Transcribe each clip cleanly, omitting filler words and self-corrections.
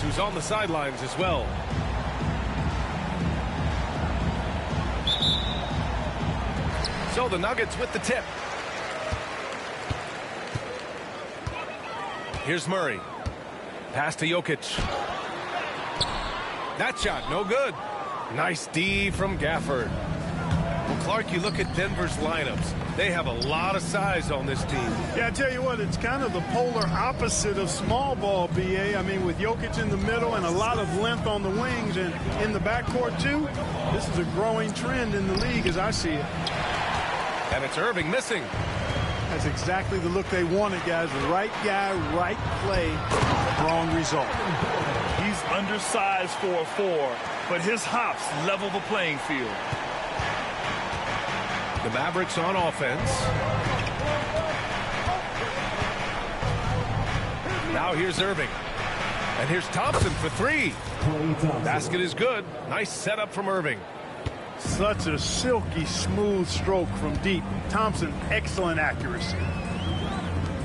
Davis, who's on the sidelines as well. So the Nuggets with the tip. Here's Murray. Pass to Jokic. That shot, no good. Nice D from Gafford. Well, Clark, you look at Denver's lineups. They have a lot of size on this team. Yeah, I tell you what, it's kind of the polar opposite of small ball, B.A. I mean, with Jokic in the middle and a lot of length on the wings and in the backcourt, too, this is a growing trend in the league as I see it. And it's Irving missing. That's exactly the look they wanted, guys. Right guy, right play, wrong result. He's undersized for a 4, but his hops level the playing field. The Mavericks on offense. Now here's Irving. And here's Thompson for 3. Basket is good. Nice setup from Irving. Such a silky, smooth stroke from deep. Thompson, excellent accuracy.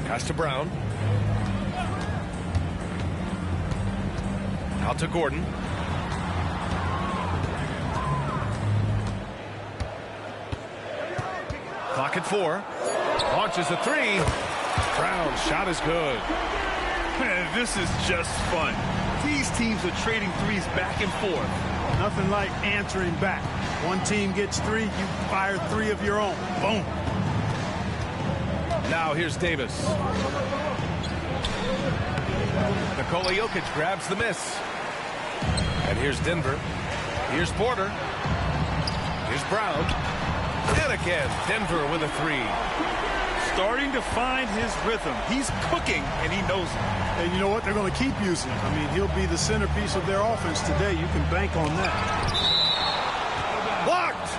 Pass to Brown. Out to Gordon. Clock at 4. Launches a 3. Brown's shot is good. Man, this is just fun. These teams are trading threes back and forth. Nothing like answering back. One team gets 3, you fire 3 of your own. Boom. Now here's Davis. Nikola Jokic grabs the miss. And here's Denver. Here's Porter. Here's Brown. And again, Denver with a 3. Starting to find his rhythm. He's cooking, and he knows it. And you know what? They're going to keep using him. I mean, he'll be the centerpiece of their offense today. You can bank on that. Blocked!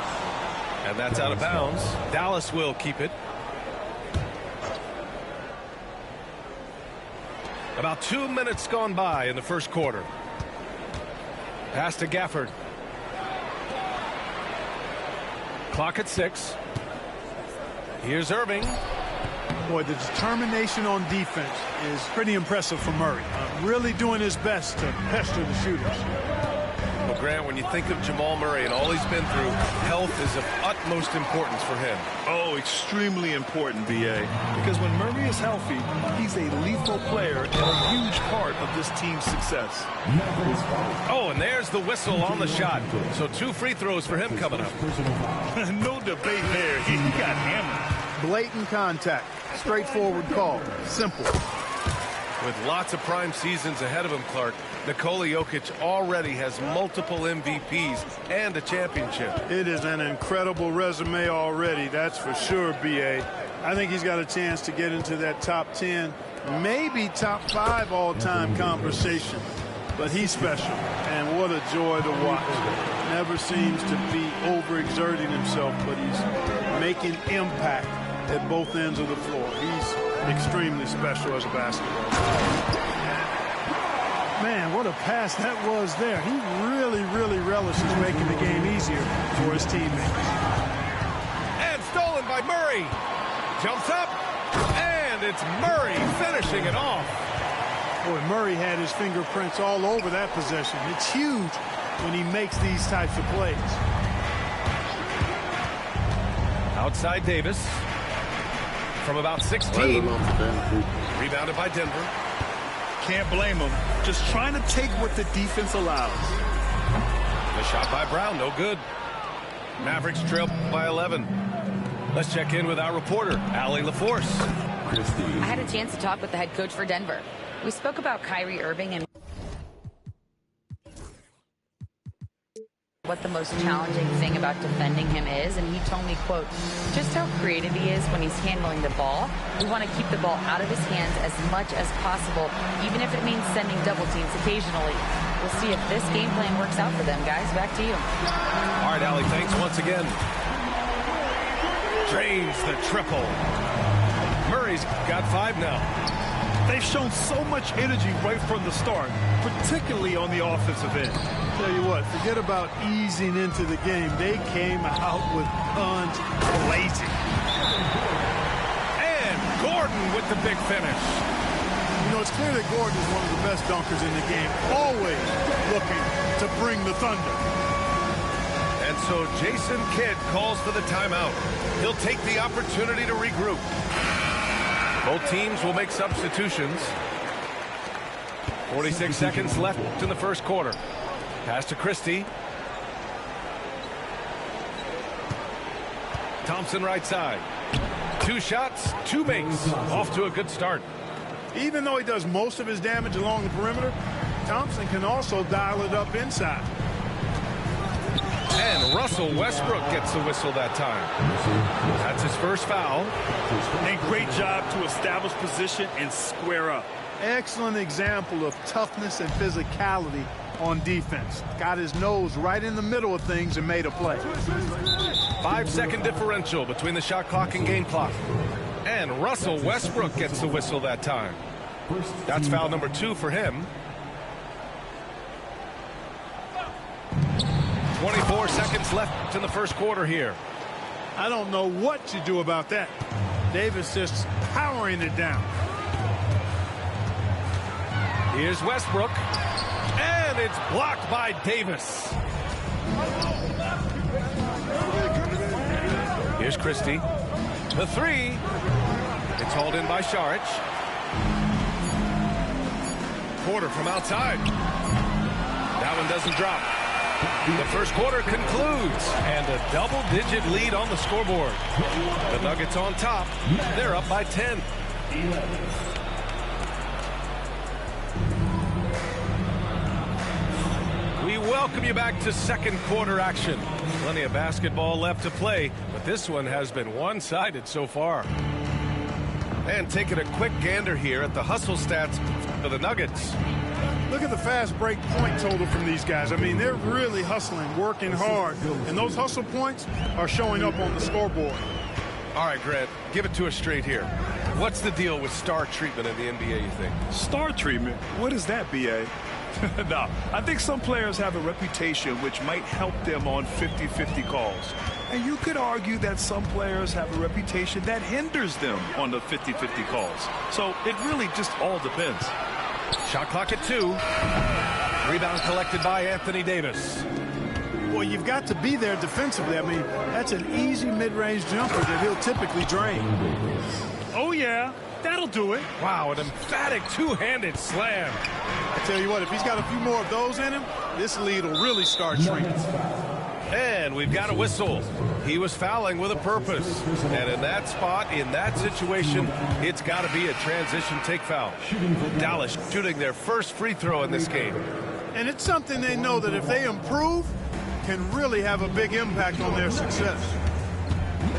And that's out of bounds. Dallas will keep it. About 2 minutes gone by in the first quarter. Pass to Gafford. Clock at 6. Here's Irving. Boy, the determination on defense is pretty impressive from Murray. Really doing his best to pester the shooters. Well, Grant, when you think of Jamal Murray and all he's been through, health is of utmost importance for him. Oh, extremely important, B.A. Because when Murray is healthy, he's a lethal player and a huge part of this team's success. Oh, and there's the whistle on the shot. So 2 free throws for him coming up. No debate there. He got hammered. Blatant contact. Straightforward call. Simple. With lots of prime seasons ahead of him, Clark, Nikola Jokic already has multiple MVPs and a championship. It is an incredible resume already, that's for sure, B.A. I think he's got a chance to get into that top 10, maybe top 5 all-time conversation. But he's special, and what a joy to watch. Never seems to be overexerting himself, but he's making impact at both ends of the floor. He's extremely special as a basketball player. Man, what a pass that was there. He really, really relishes making the game easier for his teammates. And stolen by Murray. Jumps up, and it's Murray finishing it off. Boy, Murray had his fingerprints all over that possession. It's huge when he makes these types of plays. Outside Davis. From about 16. Rebounded by Denver. Can't blame him. Just trying to take what the defense allows. The shot by Brown, no good. Mavericks trail by 11. Let's check in with our reporter, Allie LaForce. I had a chance to talk with the head coach for Denver. We spoke about Kyrie Irving and what the most challenging thing about defending him is, and he told me, quote, just how creative he is when he's handling the ball. We want to keep the ball out of his hands as much as possible, even if it means sending double teams occasionally. We'll see if this game plan works out for them, guys. Back to you. All right, Allie, thanks once again. Drains the triple. Murray's got 5 now. They've shown so much energy right from the start, particularly on the offensive end. Tell you what, forget about easing into the game. They came out with guns blazing. And Gordon with the big finish. You know, it's clear that Gordon is one of the best dunkers in the game. Always looking to bring the thunder. And so Jason Kidd calls for the timeout. He'll take the opportunity to regroup. Both teams will make substitutions. 46 seconds left in the first quarter. Pass to Christie. Thompson right side. 2 shots, 2 makes. Off to a good start. Even though he does most of his damage along the perimeter, Thompson can also dial it up inside. And Russell Westbrook gets the whistle that time. That's his first foul. And great job to establish position and square up. Excellent example of toughness and physicality on defense. Got his nose right in the middle of things and made a play. 5-second differential between the shot clock and game clock. And Russell Westbrook gets the whistle that time. That's foul number 2 for him. 24 seconds left in the first quarter here. I don't know what you do about that. Davis just powering it down. Here's Westbrook. And it's blocked by Davis. Here's Christie. The 3. It's hauled in by Saric. Porter from outside. That one doesn't drop. The first quarter concludes, and a double-digit lead on the scoreboard. The Nuggets on top. They're up by 10. We welcome you back to second quarter action. Plenty of basketball left to play, but this one has been one-sided so far. And taking a quick gander here at the hustle stats for the Nuggets. Look at the fast break point total from these guys. I mean, they're really hustling, working hard, and those hustle points are showing up on the scoreboard. All right, Grant, give it to us straight here. What's the deal with star treatment in the NBA, you think? Star treatment? What is that, B.A.? No, I think some players have a reputation which might help them on 50-50 calls. And you could argue that some players have a reputation that hinders them on the 50-50 calls. So it really just all depends. Shot clock at 2. Rebound collected by Anthony Davis. Well, you've got to be there defensively. I mean, that's an easy mid-range jumper that he'll typically drain. Oh, yeah. That'll do it. Wow, an emphatic two-handed slam. I tell you what, if he's got a few more of those in him, this lead will really start shrinking. And we've got a whistle. He was fouling with a purpose. And in that spot, in that situation, it's got to be a transition take foul. Dallas shooting their first free throw in this game. And it's something they know that if they improve, can really have a big impact on their success.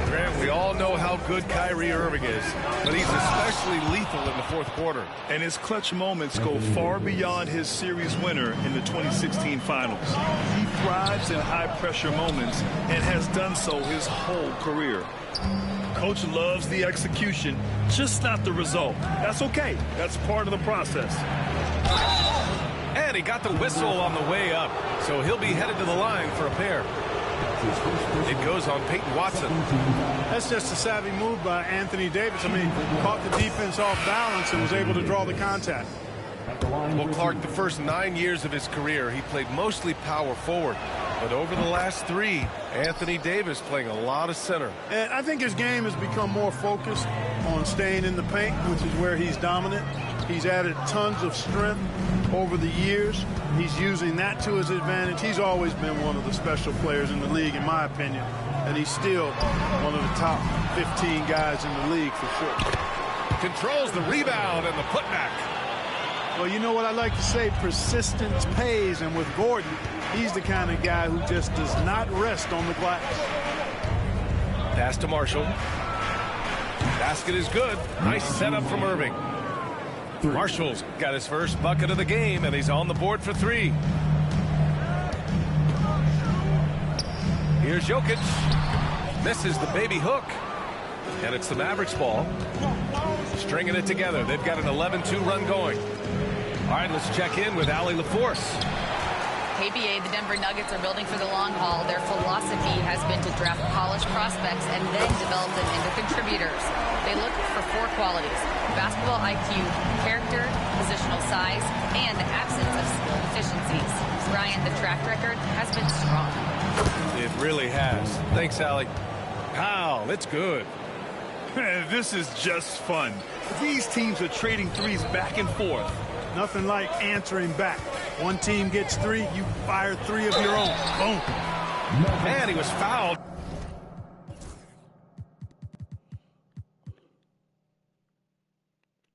Grant, we all know how good Kyrie Irving is, but he's especially lethal in the fourth quarter. And his clutch moments go far beyond his series winner in the 2016 finals. He thrives in high-pressure moments and has done so his whole career. Coach loves the execution, just not the result. That's okay. That's part of the process. And he got the whistle on the way up, so he'll be headed to the line for a pair. It goes on Peyton Watson. That's just a savvy move by Anthony Davis. I mean, caught the defense off balance and was able to draw the contact. Well, Clark, the first 9 years of his career, he played mostly power forward. But over the last 3, Anthony Davis playing a lot of center. And I think his game has become more focused on staying in the paint, which is where he's dominant. He's added tons of strength over the years. He's using that to his advantage. He's always been one of the special players in the league, in my opinion. And he's still one of the top 15 guys in the league for sure. Controls the rebound and the putback. Well, you know what I like to say, persistence pays. And with Gordon, he's the kind of guy who just does not rest on the glass. Pass to Marshall. Basket is good. Nice setup from Irving. Marshall's got his first bucket of the game, and he's on the board for 3. Here's Jokic. Misses the baby hook. And it's the Mavericks ball. Stringing it together. They've got an 11-2 run going. All right, let's check in with Allie LaForce. KBA, the Denver Nuggets are building for the long haul. Their philosophy has been to draft polished prospects and then develop them into contributors. They look for 4 qualities: basketball IQ, character, positional size, and the absence of skill deficiencies. Bryant, the track record has been strong. It really has. Thanks, Allie. Powell, it's good. This is just fun. These teams are trading threes back and forth. Nothing like answering back. One team gets 3, you fire 3 of your own. Boom. Man, he was fouled.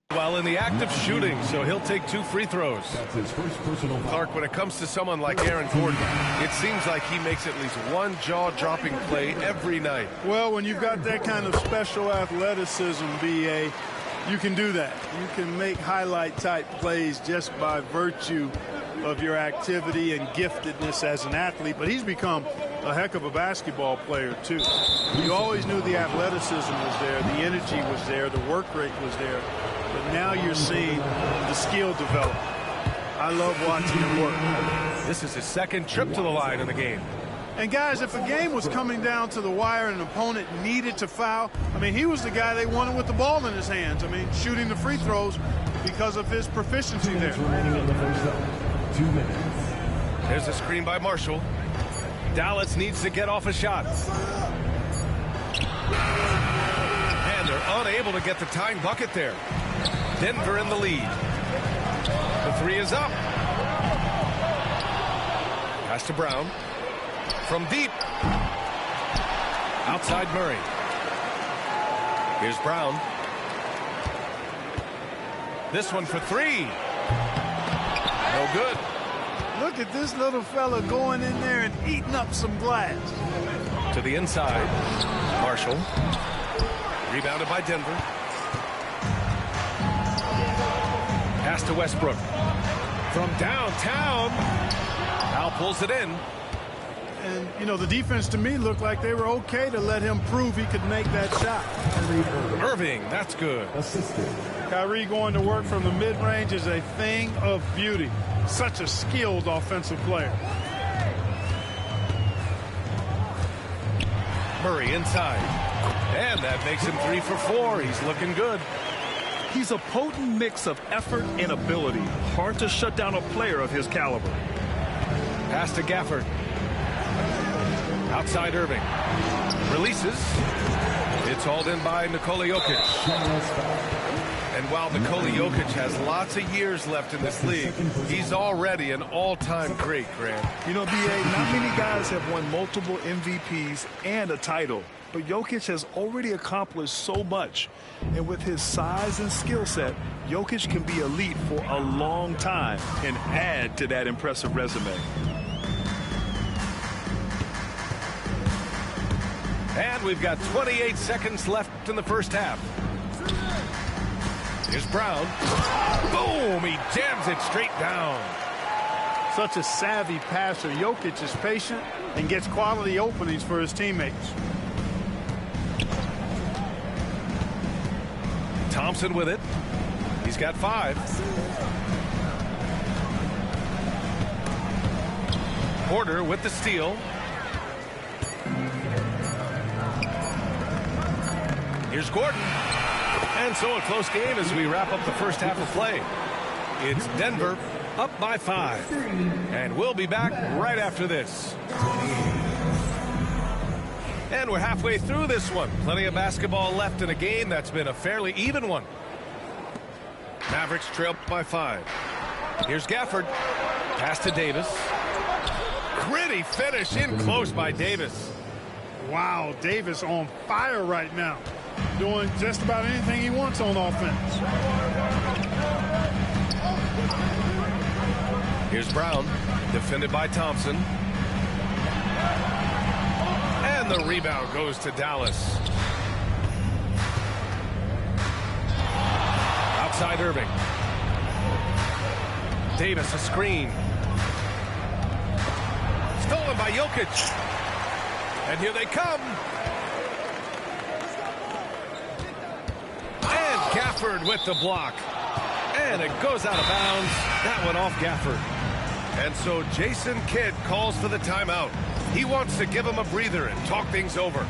While in the act of shooting, so he'll take 2 free throws. That's his first personal foul. Clark, when it comes to someone like Aaron Gordon, it seems like he makes at least one jaw-dropping play every night. Well, when you've got that kind of special athleticism, B.A., you can do that. You can make highlight-type plays just by virtue of your activity and giftedness as an athlete. But he's become a heck of a basketball player, too. You always knew the athleticism was there, the energy was there, the work rate was there. But now you're seeing the skill develop. I love watching him work. This is his second trip to the line in the game. And, guys, if a game was coming down to the wire and an opponent needed to foul, I mean, he was the guy they wanted with the ball in his hands. I mean, shooting the free throws because of his proficiency there. Remaining in the first half. 2 minutes. There's a screen by Marshall. Dallas needs to get off a shot. And they're unable to get the tying bucket there. Denver in the lead. The 3 is up. Pass to Brown. From deep. Outside Murray. Here's Brown. This one for 3. No good. Look at this little fella going in there and eating up some glass. To the inside. Marshall. Rebounded by Denver. Pass to Westbrook. From downtown. Al pulls it in. And, you know, the defense to me looked like they were okay to let him prove he could make that shot. Irving, that's good. Assisted. Kyrie going to work from the mid-range is a thing of beauty. Such a skilled offensive player. Murray inside. And that makes him 3 for 4. He's looking good. He's a potent mix of effort and ability. Hard to shut down a player of his caliber. Pass to Gafford. Outside Irving. Releases. It's hauled in by Nikola Jokic. And while Nikola Jokic has lots of years left in this league, he's already an all-time great, Grant. You know, B.A., not many guys have won multiple MVPs and a title. But Jokic has already accomplished so much. And with his size and skill set, Jokic can be elite for a long time and add to that impressive resume. And we've got 28 seconds left in the first half. Here's Brown. Boom! He jams it straight down. Such a savvy passer. Jokic is patient and gets quality openings for his teammates. Thompson with it. He's got 5. Porter with the steal. Here's Gordon. And so a close game as we wrap up the first half of play. It's Denver up by 5. And we'll be back right after this. And we're halfway through this one. Plenty of basketball left in a game that's been a fairly even one. Mavericks trail by 5. Here's Gafford. Pass to Davis. Gritty finish in close by Davis. Wow, Davis on fire right now. Doing just about anything he wants on offense. Here's Brown. Defended by Thompson. And the rebound goes to Dallas. Outside Irving. Davis a screen. Stolen by Jokic. And here they come. And Gafford with the block. And it goes out of bounds. That one off Gafford. And so Jason Kidd calls for the timeout. He wants to give him a breather and talk things over.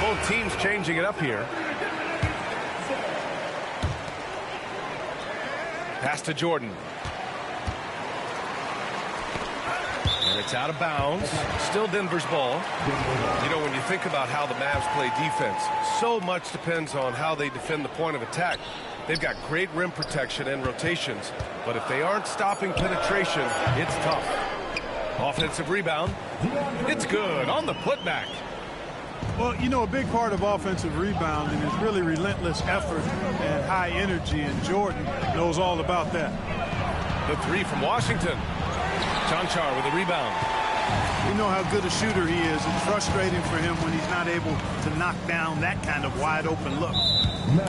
both teams changing it up here. Pass to Jordan. And it's out of bounds. Still Denver's ball. You know, when you think about how the Mavs play defense, so much depends on how they defend the point of attack. They've got great rim protection and rotations, but if they aren't stopping penetration, it's tough. Offensive rebound. It's good on the putback. Well, you know, a big part of offensive rebounding is really relentless effort and high energy, and Jordan knows all about that. The three from Washington. Chanchar with a rebound. You know how good a shooter he is. It's frustrating for him when he's not able to knock down that kind of wide open look.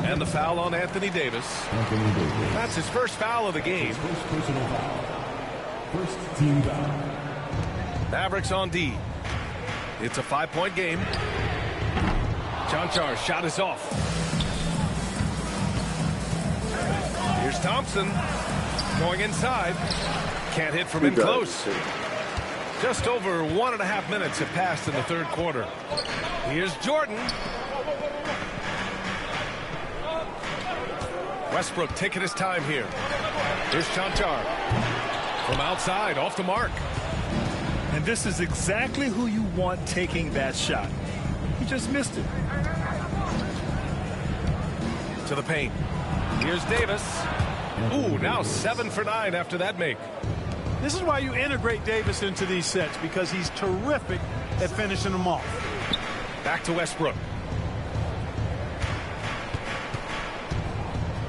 And the foul on Anthony Davis. That's his first foul of the game. First personal foul. First team foul. Mavericks on D. It's a 5-point game. Chanchar's shot is off. Here's Thompson going inside. Can't hit from in close. Just over 1.5 minutes have passed in the third quarter. Here's Jordan. Westbrook taking his time here. Here's Chanchar. From outside, off the mark. And this is exactly who you want taking that shot. He just missed it. To the paint. Here's Davis. Ooh, now 7 for 9 after that make. This is why you integrate Davis into these sets, because he's terrific at finishing them off. Back to Westbrook.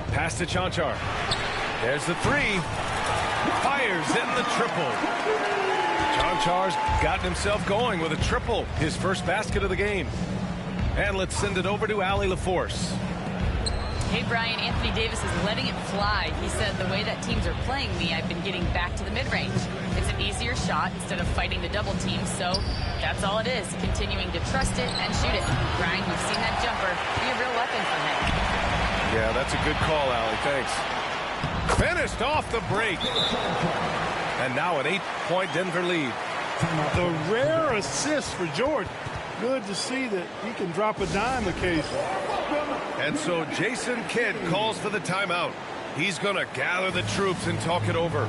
Pass to Chanchar. There's the three. Fires in the triple. Chanchar's gotten himself going with a triple. His first basket of the game. And let's send it over to Allie LaForce. Hey, Brian, Anthony Davis is letting it fly. He said, the way that teams are playing me, I've been getting back to the mid-range. It's an easier shot instead of fighting the double team, so that's all it is, continuing to trust it and shoot it. Brian, you've seen that jumper be a real weapon for him. Yeah, that's a good call, Allie. Thanks. Finished off the break. And now an 8-point Denver lead. The rare assist for Jordan. Good to see that he can drop a dime occasionally. And so Jason Kidd calls for the timeout. He's going to gather the troops and talk it over.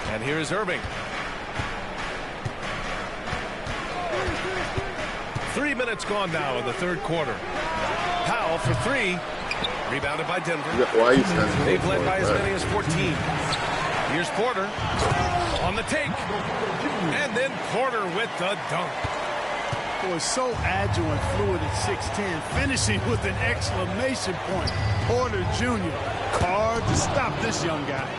And here is Irving. 3 minutes gone now in the third quarter. Powell for three. Rebounded by Denver. They've led by as many as 14. Here's Porter on the take. And then Porter with the dunk. Boy, so agile and fluid at 6'10", finishing with an exclamation point. Porter Jr. Hard to stop this young guy.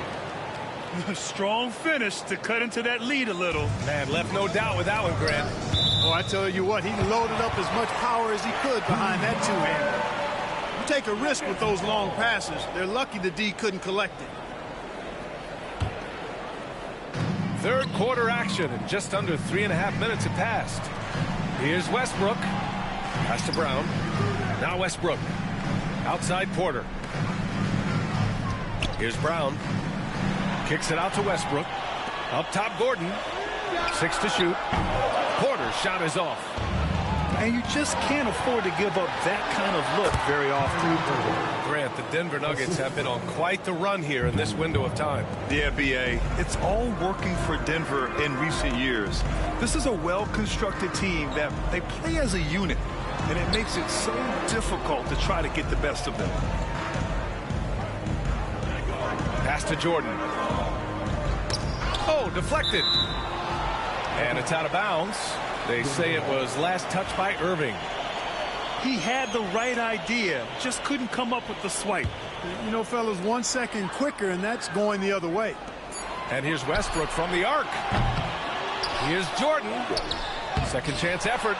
A strong finish to cut into that lead a little. Man, left no doubt with that one, Grant. Oh, I tell you what, he loaded up as much power as he could behind that two-hander. You take a risk with those long passes. They're lucky the D couldn't collect it. Third quarter action, and just under 3.5 minutes have passed. Here's Westbrook. Pass to Brown. Now Westbrook. Outside Porter. Here's Brown. Kicks it out to Westbrook. Up top Gordon. 6 to shoot. Porter's shot is off. And you just can't afford to give up that kind of look very often. Grant, the Denver Nuggets have been on quite the run here in this window of time. Yeah, B.A. It's all working for Denver in recent years. This is a well-constructed team that they play as a unit, and it makes it so difficult to try to get the best of them. Pass to Jordan. Oh, deflected. And it's out of bounds. They say it was last touched by Irving. He had the right idea, just couldn't come up with the swipe. You know, fellas, 1 second quicker, and that's going the other way. And here's Westbrook from the arc. Here's Jordan. Second chance effort.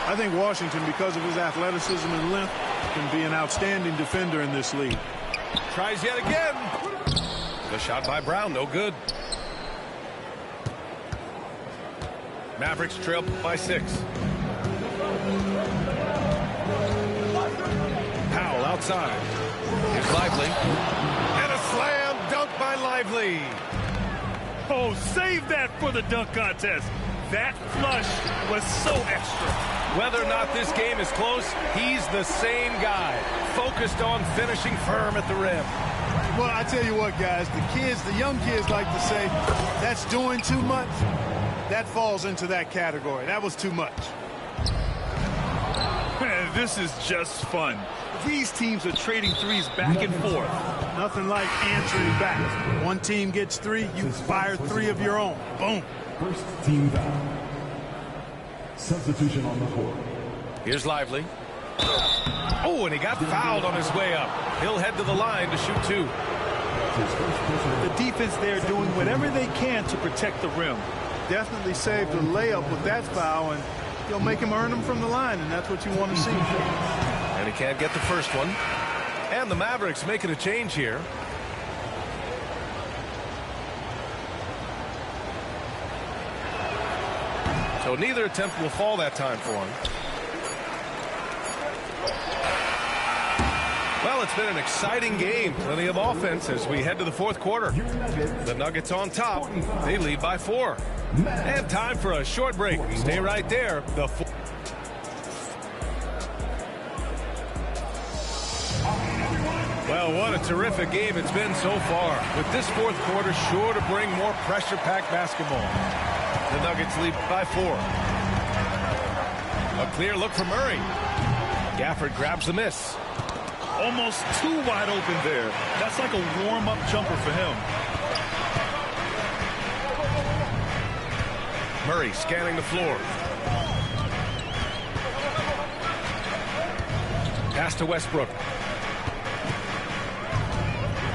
I think Washington, because of his athleticism and length, can be an outstanding defender in this league. Tries yet again. The shot by Brown, no good. Mavericks trail by 6. Powell outside. Here's Lively. And a slam dunk by Lively. Oh, save that for the dunk contest. That flush was so extra. Whether or not this game is close, he's the same guy, focused on finishing firm at the rim. Well, I tell you what, guys, the young kids like to say, that's doing too much. That falls into that category. That was too much. Man, this is just fun. These teams are trading threes back and forth. Nothing like answering back. One team gets 3, you fire 3 of your own. Boom. First team foul. Substitution on the court. Here's Lively. Oh, and he got fouled on his way up. He'll head to the line to shoot 2. The defense there doing whatever they can to protect the rim. Definitely saved a layup with that foul, and you'll make him earn them from the line, and that's what you want to see. And he can't get the first one. And the Mavericks making a change here. So neither attempt will fall that time for him. Well, it's been an exciting game. Plenty of offense as we head to the fourth quarter. The Nuggets on top. They lead by 4. And time for a short break. Stay right there. Well, what a terrific game it's been so far. With this fourth quarter sure to bring more pressure-packed basketball. The Nuggets lead by 4. A clear look for Murray. Gafford grabs the miss. Almost too wide open there. That's like a warm-up jumper for him. Murray scanning the floor. Pass to Westbrook.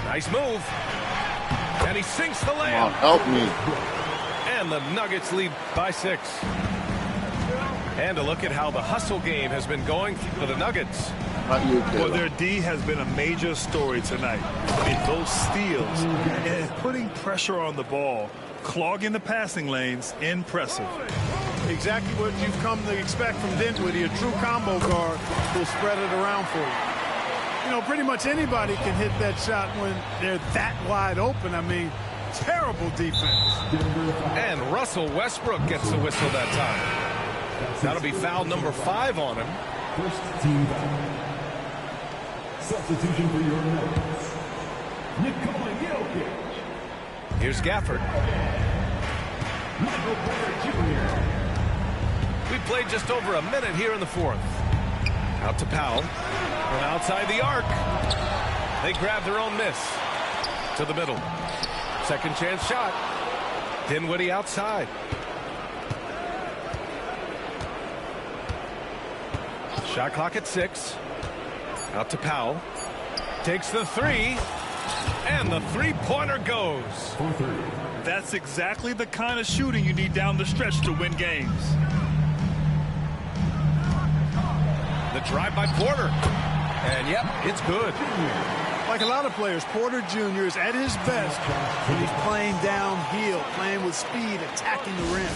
Nice move. And he sinks the layup. Help me. And the Nuggets lead by 6. And a look at how the hustle game has been going for the Nuggets. Well, their D has been a major story tonight. I mean, those steals and putting pressure on the ball, clogging the passing lanes, impressive. Exactly what you've come to expect from Dinwiddie, a true combo guard who'll spread it around for you. You know, pretty much anybody can hit that shot when they're that wide open. I mean, terrible defense. And Russell Westbrook gets the whistle that time. That'll be foul number 5 on him. First team foul. Substitution for your Nuggets. Nikola Jokic. Here's Gafford. Michael Porter Jr. We played just over a minute here in the fourth. Out to Powell. From outside the arc. They grab their own miss. To the middle. Second chance shot. Dinwiddie outside. Shot clock at 6. Out to Powell. Takes the 3. And the three-pointer goes. That's exactly the kind of shooting you need down the stretch to win games. The drive by Porter. And yep, it's good. Like a lot of players, Porter Jr. is at his best when he's playing downhill, playing with speed, attacking the rim.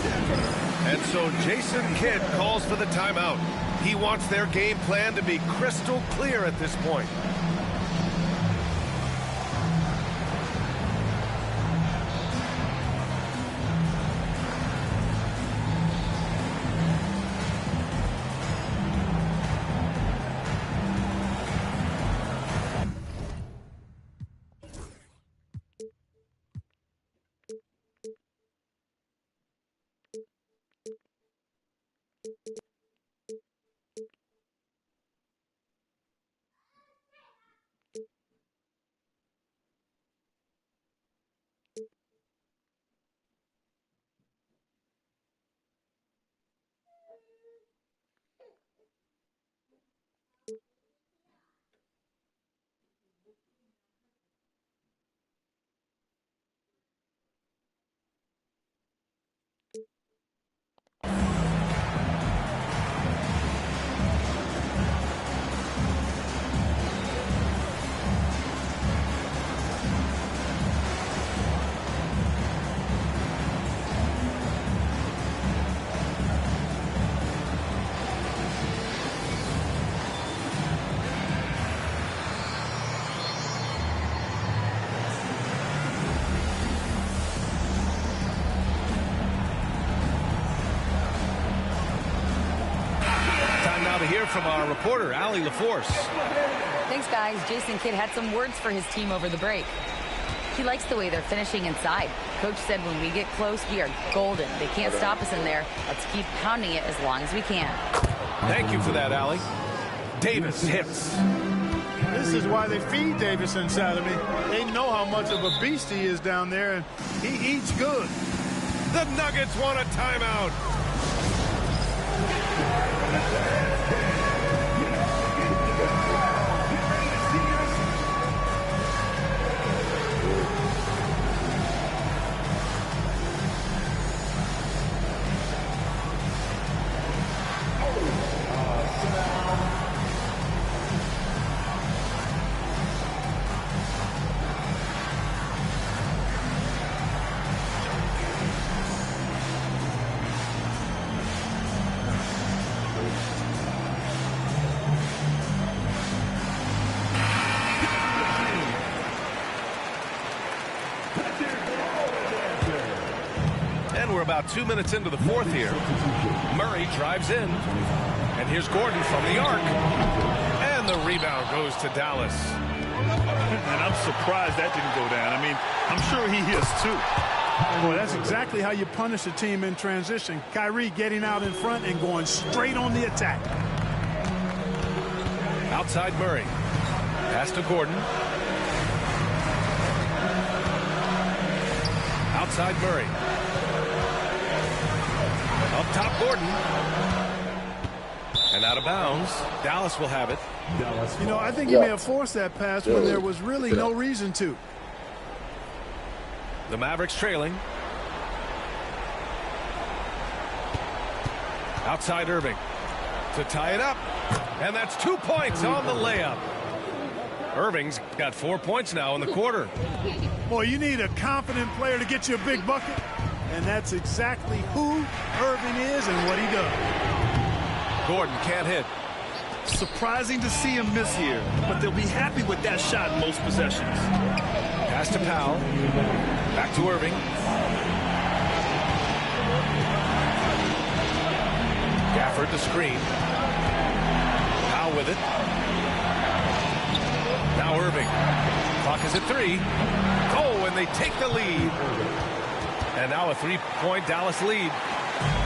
And so Jason Kidd calls for the timeout. He wants their game plan to be crystal clear at this point. hear from our reporter, Allie LaForce. Thanks, guys. Jason Kidd had some words for his team over the break. He likes the way they're finishing inside. Coach said when we get close, we are golden. They can't stop us in there. Let's keep pounding it as long as we can. Thank you for that, Allie. Davis hits. This is why they feed Davis inside of me. They know how much of a beast he is down there, and he eats good. The Nuggets want a timeout. We're about 2 minutes into the fourth here. Murray drives in. And here's Gordon from the arc. And the rebound goes to Dallas. And I'm surprised that didn't go down. I mean, I'm sure he is too. Well, that's exactly how you punish a team in transition. Kyrie getting out in front and going straight on the attack. Outside Murray. Pass to Gordon. Outside Murray. Up top, Gordon. And out of bounds. Dallas will have it. You know, I think he may have forced that pass when there was really no reason to. The Mavericks trailing. Outside Irving. To tie it up. And that's 2 points on the layup. Irving's got 4 points now in the quarter. Boy, you need a confident player to get you a big bucket. And that's exactly who Irving is and what he does. Gordon can't hit. Surprising to see him miss here, but they'll be happy with that shot in most possessions. Pass to Powell. Back to Irving. Gafford the screen. Powell with it. Now Irving. Clock is at 3. Oh, and they take the lead. And now a 3-point Dallas lead.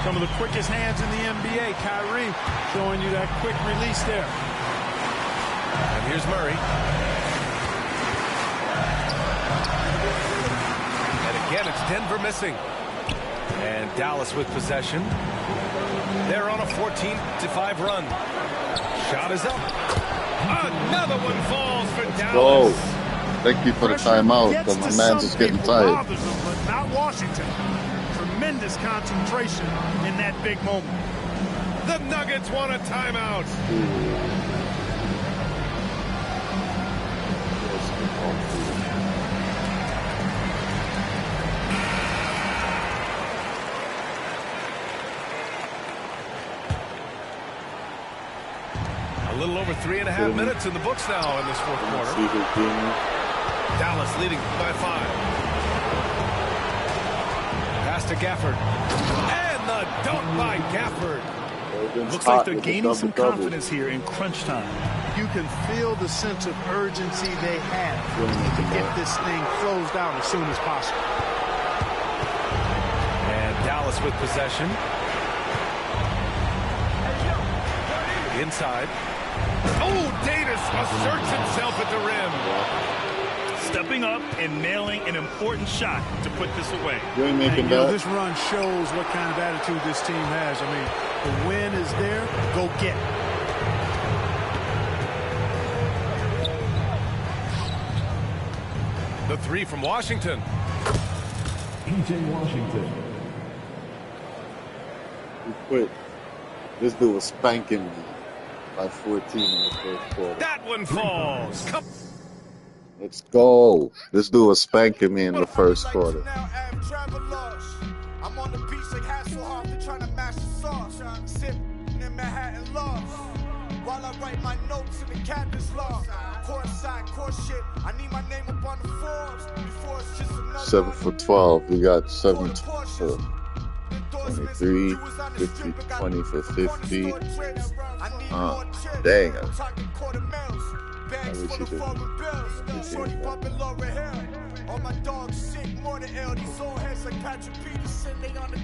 Some of the quickest hands in the NBA. Kyrie showing you that quick release there. And here's Murray. And again, it's Denver missing. And Dallas with possession. They're on a 14-5 run. Shot is up. Another one falls for Dallas. Oh. Thank you for the timeout, because my man's just getting tired. Them, but not Washington. Tremendous concentration in that big moment. The Nuggets want a timeout. A little over 3.5 minutes in the books now in this fourth quarter. Dallas leading by 5. Pass to Gafford. And the dunk by Gafford. Looks like they're gaining some confidence here in crunch time. You can feel the sense of urgency they have to get this thing closed out as soon as possible. And Dallas with possession. Inside. Oh, Davis asserts himself at the rim. Stepping up and nailing an important shot to put this away. You ain't making that. that. This run shows what kind of attitude this team has. I mean, the win is there. Go get it. The 3 from Washington. PJ Washington. Quit. This dude was spanking me by 14 in the first quarter. That one falls. Let's go. This dude was spanking me in the first quarter. I'm on the beach like Hasselhoff to trying to mash the sauce. Sipping in Manhattan lost. While I write my notes in the captain's log. Court side, court shit. I need my name up on the Forbes before it's just another. 7 for 12. We got 7 for 23, 50, 20 for 50. Dang. I wish he did. All my dogs sick, more than L. These old heads like Patrick Peterson, they on the